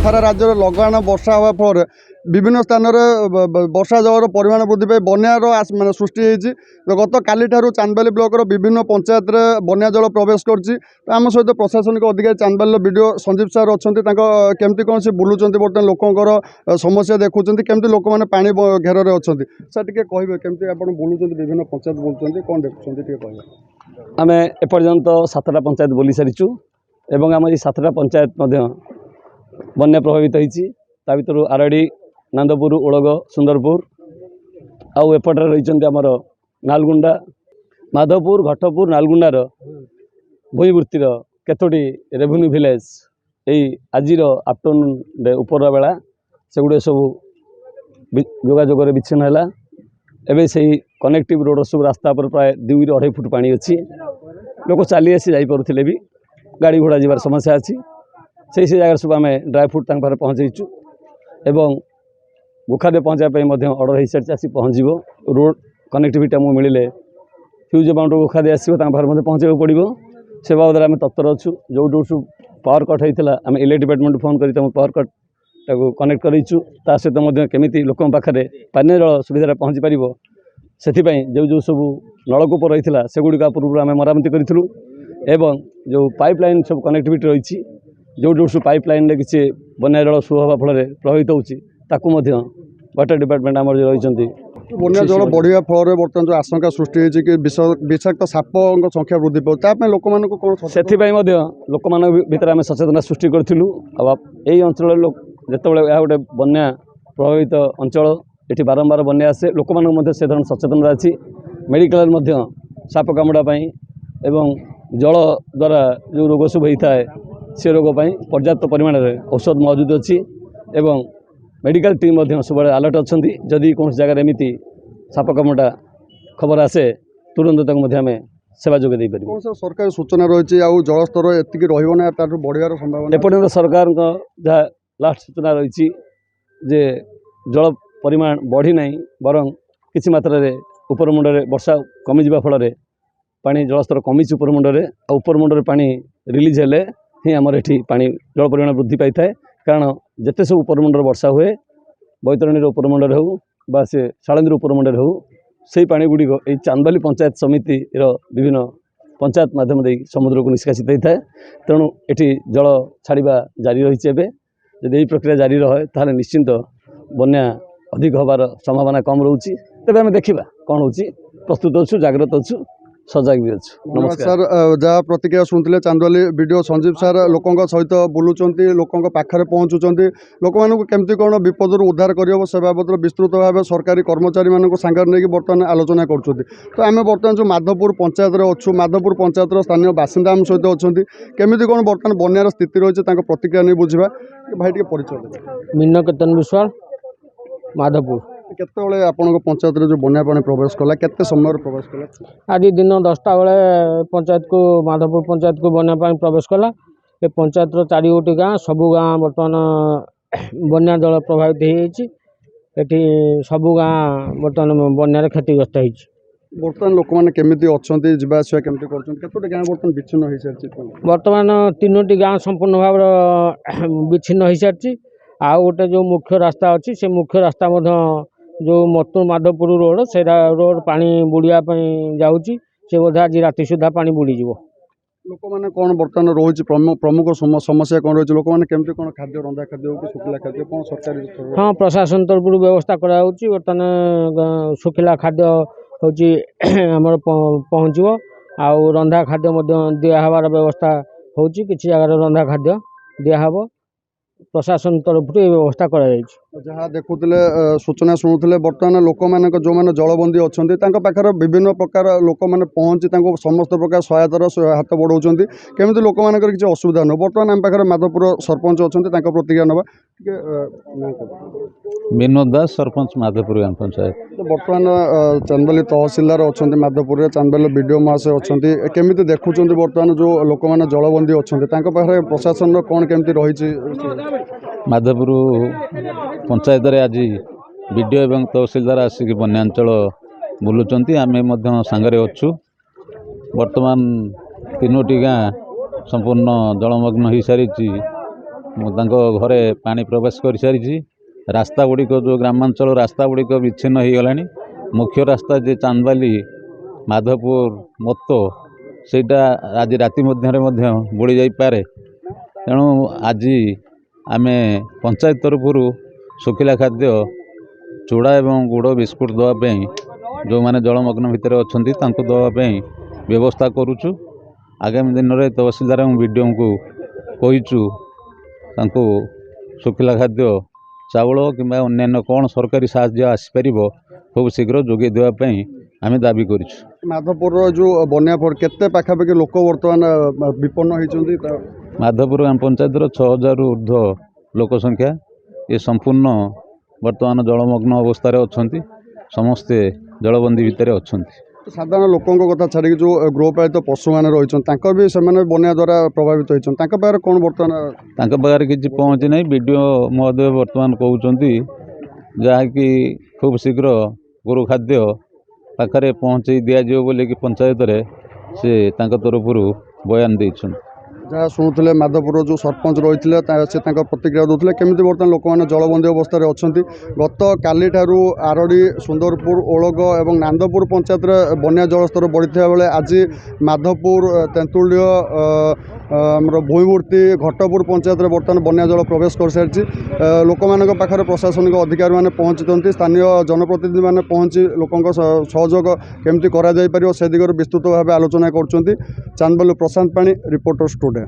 सारा राज्य लगाण वर्षा हवा फल विभिन्न स्थान वर्षा जलर परिमाण वृद्धि पाई बन्यार मान सृष्टि होती। गत काली चांदबाली ब्लॉकर विभिन्न पंचायत में बन्या जल प्रवेश करम सहित प्रशासनिक अधिकारी चांदबाली वीडियो संजीव सार अच्छा केमती कौन से बुलूं बर्तमान लोकर समस्या देखुं केमती लोक मैंने पा घेर अच्छा सर टे कहे केमती आप बुलूं विभिन्न पंचायत बुलूँ कौन देखुं आम एपर्यंत 7टा पंचायत बुली सारीचु एवं आम ये 7टा पंचायत बन्या प्रभावित होती भर आरडी नांदपुर ओड़ग सुंदरपुर आउ एपटे रही आमर नालगुंडा माधवपुर घटपुर नालगुंडार भूईवृत्तिर केतोटी रेवेन्यू विलेज यही आज आफ्टरनून उपरा बेला से सब जोगाजोग विच्छिन्न है एवं से कनेक्टिव रोड सब रास्ता पर प्राय 2 ରୁ 2.5 फुट पानी अच्छी लोक चली आसी जापे भी गाड़ी घोड़ा जीवार समस्या अच्छी से जगह सब आम ड्राई फ्रूट पाखे पहुँचीचु एवं गोखाद्य पहुँचापी अर्डर हो सारी आसी पहुँचो रोड कनेक्टिविटी आमको मिले फ्यूज अमाउंट गोखाद्य आसो पहुँचा पड़ो से बाबद आम तत्पर अच्छु जो जो पावर कट होता आम इलेक्ट्रिक डिपार्टमेंट फोन कर पावर कट कनेक्ट करूँ ता सहित केमी लोक पाखे पानीय जल सुविधा पहुँची पार से जो जो सब नलकूप रही है सेगुड़ी पूर्व आम मरामती करूँ एवं जो पाइप लाइन सब कनेक्टिविटी रही जो जो सब पाइप लाइन किसी बन्या जल सुह हवा फल प्रभावित होती वाटर डिपार्टमेंट आम रही बन्या जल बढ़िया फल बर्तमान जो आशंका सृष्टि होती कि विषाक्त साप संख्या वृद्धि पाए लोक मान से लोक मान भर आम सचेतना सृष्टि करूँ यही अंचल लोक जिते यह गोटे बन्या प्रभावित अंचल ये बारंबार बन्या आसे लोक मान से धरण सचेतनता अच्छी मेडिकल साप कामुड़ापी एवं जल द्वारा जो रोग सब होता है से रोग पर्याप्त परिमाण में औषध मौजूद अच्छी एवं मेडिकल टीम सब अलर्ट अच्छा जदि कौन जगह एमती साप कामुड़ा खबर आसे तुरंत आम सेवा जोगे पार सरकार सूचना रही जलस्तर एति रहा बढ़िया संभावना एपर्यंत सरकार जहाँ लास्ट सूचना रही जे जल परिमाण बढ़ी ना बरं किसी मात्रा उपरमुंडे वर्षा कमिजा फल पानी जलस्तर कमी उपरमुंडे उपरमुंडे पानी रिलीज हेले ही आमर ये पानी जल परिमाण वृद्धि पाई था कारण जिते सब उपरमुंडे वर्षा हुए बैतरणी उपरमुंडे हो बा से शालंदी उपरमुंडे हो से पानी गुड़िक ये चांदबाली पंचायत समिति विभिन्न पंचायत माध्यम समुद्र को निष्कासित होता है तेणु ये जल छाड़ा जारी रही है जब यही प्रक्रिया जारी रहे ताहले निश्चिंत बन्या अधिक होबार संभावना कम रोचे तेज आम देखा कौन हो प्रस्तुत अच्छु जाग्रत अच्छु सजग भी अच्छु। नमस्कार सर जहाँ प्रतिक्रिया शुणुते चांदबाली वीडियो संजीव सार लोकों सहित बुलूँ लोकों पाखे पहुँचुंट लोक मानक केमती कौन विपद उद्धार कर से बाबद विस्तृत भाव सरकारी कर्मचारी मान सांगे नहीं बर्तमान आलोचना कर तो आम बर्तमान जो माधवपुर पंचायत अच्छु माधवपुर पंचायत स्थानीय बासिंदा आम सहित अच्छा केमी कौन बर्तमान बन्यार स्थिति रही प्रतिक्रिया नहीं बुझा भाई टे परिचय मीन केतन विश्वाल माधवपुर केतबले आपन पंचायत जो बन्या पानी प्रवेश कला केते समय प्रवेश कला आज दिन 10टा बेले पंचायत को माधवपुर पंचायत को बन्या पानी प्रवेश कला ये पंचायत 4 गाँ सबू गाँ बर्तमान बन्या जल प्रभावित होती सबू गाँ बर्तमान बन्यार क्षतिग्रस्त होती बर्तमान लोक मैंने केमिति अच्छे जावासिया केमती करते गाँ बर्तमान विच्छिन्न हो सारी बर्तमान 3टी गाँ संपूर्ण भाव विच्छिन्न हो सारी आउ गोटे जो मुख्य रास्ता अच्छी से मुख्य रास्ता जो मतुर माधवपुर रोड से रोड पानी बुड़िया जाऊँगी से बोधे आज राति सुधा पानी बुड़ीज लोक मैंने कौन बर्तमान रोज प्रमुख समस्या कौन रही लोक मैंने केमती कौन खाद्य रंधा खाद्य हो कि शुखिला खाद्य कौन सरकारी हाँ प्रशासन तरफ व्यवस्था कराऊँगी बर्तमान शुखिला खाद्य होमर पहुँचो आउ रंधा खाद्य दिहबार व्यवस्था हो किसी जगह रंधा खाद्य दिहब प्रशासन तरफ व्यवस्था जहाँ देखुले सूचना शुणुले बर्तमान लोक मान जो मैंने जलबंदी अच्छा पाखे विभिन्न प्रकार लोक मैंने पहुँची समस्त प्रकार सहायतार हाथ बढ़ाऊँ केमी लोक मान किसी असुविधा न बर्तमान आम पाखे माधवपुर सरपंच अच्छा प्रतिक्रिया नवा विनोद दास सरपंच माधवपुर ग्राम पंचायत बर्तमान चांदबाली तहसिलदार अच्छा माधवपुर चांदबाली बीडीओ महाशय अच्छा केमी देखुं बर्तमान जो लोक मैंने जलबंदी अच्छा पाखे प्रशासन कौन केमती रही माधवपुर पंचायत आज बीडीओ एवं तहसिलदार आसिक बन्यांचल बुलुंट आम सांगरे अच्छु बर्तमान 3टी गाँ संपूर्ण जलमग्न हो सारी ତାଙ୍କ ଘରେ ପାଣି ପ୍ରବେଶ କରିସାରିଛି। ରାସ୍ତା ଗୁଡ଼ିକ ଯେଉଁ ଗ୍ରାମାଞ୍ଚଳ ରାସ୍ତା ଗୁଡ଼ିକ ବିଚ୍ଛିନ୍ନ ହୋଇଗଲାଣି। ମୁଖ୍ୟ ରାସ୍ତା ଯେ ଚାନ୍ଦବାଲି ମାଧପୁର ମତ ସେଇଟା ଆଜି ରାତି ମଧ୍ୟରେ ମଧ୍ୟ ବୁଡ଼ି ଯାଇପାରେ। ତେଣୁ ଆଜି ଆମେ ପଞ୍ଚାୟତ ତରଫରୁ ଶୁଖିଲା ଖାଦ୍ୟ ଚୁଡ଼ା ଏବଂ ଗୁଡ଼ ବିସ୍କୁଟ୍ ଦେବା ପାଇଁ ଯେଉଁମାନେ ଜଳମଗ୍ନ ଭିତରେ ଅଛନ୍ତି ତାଙ୍କୁ ଦେବା ପାଇଁ ବ୍ୟବସ୍ଥା କରୁଛୁ। ଆଗାମୀ ଦିନରେ ତହସିଲଦାର ଏବଂ ବିଡ଼ିଓଙ୍କୁ କହିଛୁ ତାଙ୍କୁ ଶୁଖିଲା ଖାଦ୍ୟ ଚାଉଳ କିମ୍ବା ଅନ୍ୟାନ୍ୟ କ'ଣ ସରକାରୀ ସାହାଯ୍ୟ ଆସିପାରିବ ଖୁବ୍ ଶୀଘ୍ର ଯୋଗାଇ ଦେବା ପାଇଁ ଆମେ ଦାବି କରିଛୁ। ମାଧପୁରର ଯେଉଁ ବନ୍ୟା ପରେ କେତେ ପାଖାପାଖି ଲୋକ ବର୍ତ୍ତମାନ ବିପନ୍ନ ହୋଇଛନ୍ତି? ମାଧପୁର ଗ୍ରାମ ପଞ୍ଚାୟତର 6000ରୁ ଉର୍ଦ୍ଧ୍ୱ ଲୋକ ସଂଖ୍ୟା ଏ ସମ୍ପୂର୍ଣ୍ଣ ବର୍ତ୍ତମାନ ଜଳମଗ୍ନ ଅବସ୍ଥାରେ ଅଛନ୍ତି। ସମସ୍ତେ ଜଳବନ୍ଦୀ ଭିତରେ ଅଛନ୍ତି। ସାଧାରଣ ଲୋକଙ୍କ କଥା ଛାଡ଼ିକି ଯେଉଁ ଗୃହପାଳିତ ପଶୁମାନେ ରହିଛନ୍ତି ତାଙ୍କର ବି ସେମାନେ ବନ୍ୟା ଦ୍ୱାରା ପ୍ରଭାବିତ ହୋଇଛନ୍ତି। ତାଙ୍କ ପାଖରେ କ'ଣ ବର୍ତ୍ତମାନ? ତାଙ୍କ ପାଖରେ କିଛି ପହଞ୍ଚି ନାହିଁ। ବିଡ଼ିଓ ମହୋଦୟ ବର୍ତ୍ତମାନ କହୁଛନ୍ତି ଯାହାକି ଖୁବ୍ ଶୀଘ୍ର ଗୋରୁ ଖାଦ୍ୟ ପାଖରେ ପହଞ୍ଚେଇ ଦିଆଯିବ ବୋଲିକି ପଞ୍ଚାୟତରେ ସେ ତାଙ୍କ ତରଫରୁ ବୟାନ ଦେଇଛନ୍ତି। ଯାହା ଶୁଣୁଥିଲେ ମାଧପୁରର ଯେଉଁ ସରପଞ୍ଚ ରହିଥିଲେ ସେ ତାଙ୍କ ପ୍ରତିକ୍ରିୟା ଦେଉଥିଲେ କେମିତି ବର୍ତ୍ତମାନ ଲୋକମାନେ ଜଳବନ୍ଦୀ ଅବସ୍ଥାରେ ଅଛନ୍ତି। ଗତକାଲିଠାରୁ ଆରଡ଼ି, ସୁନ୍ଦରପୁର, ଓଳଗ ଏବଂ ନାନ୍ଦପୁର ପଞ୍ଚାୟତରେ ବନ୍ୟା ଜଳସ୍ତର ବଢ଼ିଥିବା ବେଳେ ଆଜି ମାଧପୁର, ତେନ୍ତୁଳିଅ, ଆମର ଭୂଇଁମୂର୍ତ୍ତି, ଘଟପୁର ପଞ୍ଚାୟତରେ ବର୍ତ୍ତମାନ ବନ୍ୟା ଜଳ ପ୍ରବେଶ କରିସାରିଛି। ଲୋକମାନଙ୍କ ପାଖରେ ପ୍ରଶାସନିକ ଅଧିକାରୀମାନେ ପହଞ୍ଚିଛନ୍ତି। ସ୍ଥାନୀୟ ଜନପ୍ରତିନିଧିମାନେ ପହଞ୍ଚି ଲୋକଙ୍କ ସହଯୋଗ କେମିତି କରାଯାଇପାରିବ ସେ ଦିଗରେ ବିସ୍ତୃତ ଭାବେ ଆଲୋଚନା କରୁଛନ୍ତି। ଚାନ୍ଦବାଲିରୁ ପ୍ରଶାନ୍ତ ପାଣି, ରିପୋର୍ଟର୍ସ ଟୁଡେ।